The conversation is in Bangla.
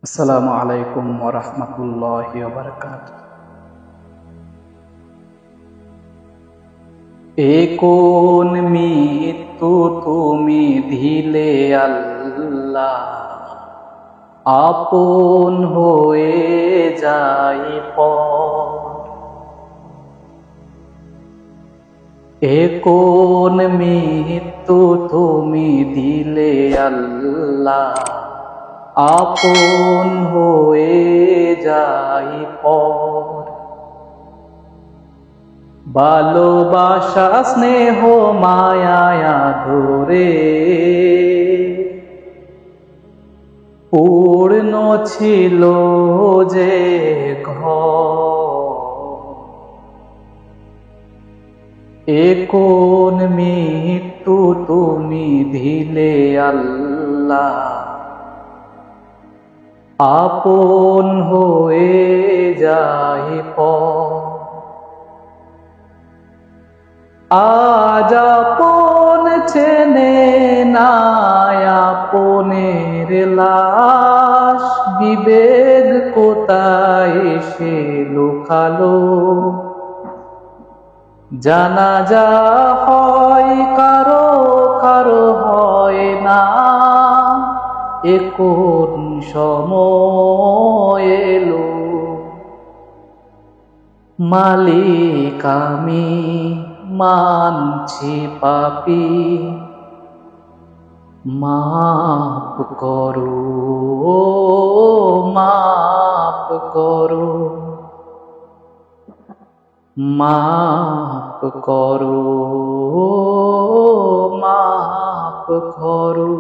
আসসালামু আলাইকুম ওয়া রাহমাতুল্লাহি ওয়া বারাকাতুহু। এ কোন মৃত্যু তুমি দিলে আল্লাহ, আপন হয়ে যাই পর। এ কোন মৃত্যু তুমি দিলে আল্লাহ, আপন হয়ে যাই পর। ভালোবাসা স্নেহ মায়া ধরে পূর্ণ ছিল যে ঘর। এ কোন মৃত্যু তুমি দিলে আল্লাহ, আপন হয়ে যাই পর। আজ আপন চেনে নাই আপনের লাশ, বিবেক কোথায় সে লুকালো। জানাজা হয় কারো কারো হয় না, এ কোন সময় এলো। মালিক আমি মানছি পাপী, মাফ করো মাফ করো, মাফ করো মাফ করো।